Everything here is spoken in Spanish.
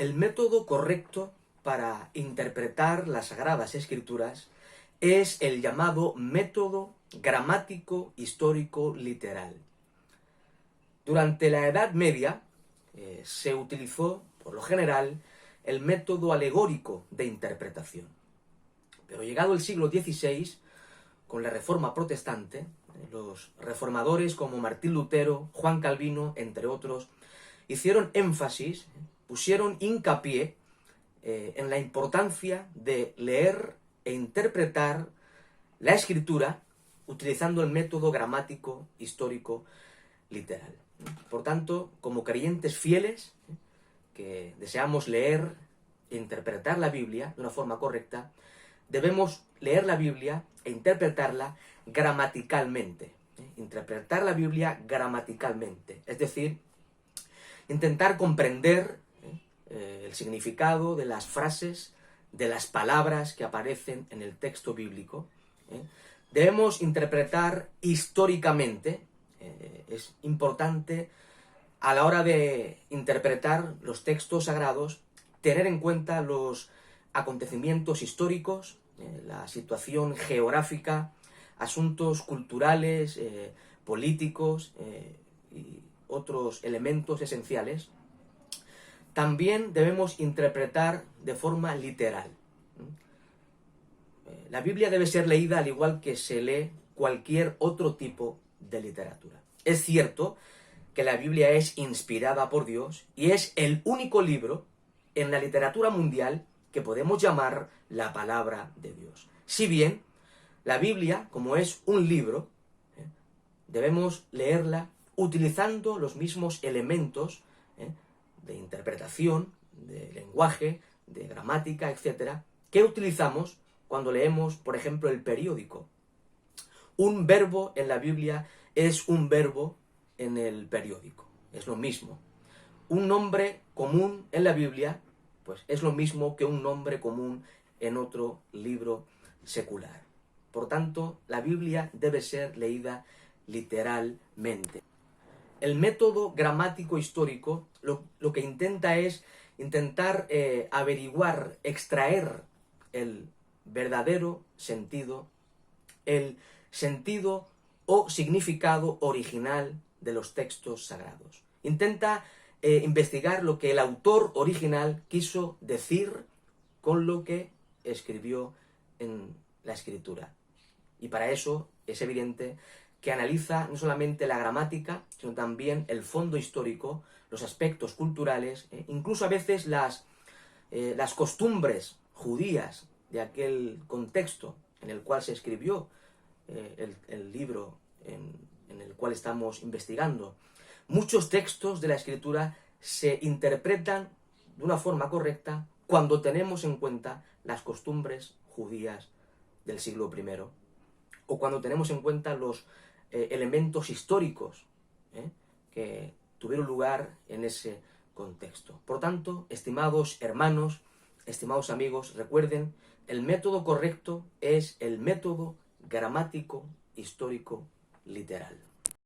El método correcto para interpretar las Sagradas Escrituras es el llamado método gramático histórico literal. Durante la Edad Media se utilizó, por lo general, el método alegórico de interpretación. Pero llegado el siglo XVI, con la Reforma Protestante, los reformadores como Martín Lutero, Juan Calvino, entre otros, hicieron énfasis, pusieron hincapié en la importancia de leer e interpretar la Escritura utilizando el método gramático histórico literal. Por tanto, como creyentes fieles que deseamos leer e interpretar la Biblia de una forma correcta, debemos leer la Biblia e interpretarla gramaticalmente. Interpretar la Biblia gramaticalmente, es decir, intentar comprender el significado de las frases, de las palabras que aparecen en el texto bíblico. Debemos interpretar históricamente. Es importante a la hora de interpretar los textos sagrados tener en cuenta los acontecimientos históricos, la situación geográfica, asuntos culturales, políticos y otros elementos esenciales. También debemos interpretar de forma literal. La Biblia debe ser leída al igual que se lee cualquier otro tipo de literatura. Es cierto que la Biblia es inspirada por Dios y es el único libro en la literatura mundial que podemos llamar la palabra de Dios. Si bien la Biblia, como es un libro, debemos leerla utilizando los mismos elementos de interpretación, de lenguaje, de gramática, etcétera, que utilizamos cuando leemos, por ejemplo, el periódico. Un verbo en la Biblia es un verbo en el periódico, es lo mismo. Un nombre común en la Biblia, pues es lo mismo que un nombre común en otro libro secular. Por tanto, la Biblia debe ser leída literalmente. El método gramático histórico lo que intenta es averiguar, extraer el verdadero sentido, el sentido o significado original de los textos sagrados. Intenta investigar lo que el autor original quiso decir con lo que escribió en la Escritura. Y para eso es evidente que analiza no solamente la gramática, sino también el fondo histórico, los aspectos culturales, incluso a veces las costumbres judías de aquel contexto en el cual se escribió el libro en el cual estamos investigando. Muchos textos de la Escritura se interpretan de una forma correcta cuando tenemos en cuenta las costumbres judías del siglo I, o cuando tenemos en cuenta los elementos históricos que tuvieron lugar en ese contexto. Por tanto, estimados hermanos, estimados amigos, recuerden, el método correcto es el método gramático histórico literal.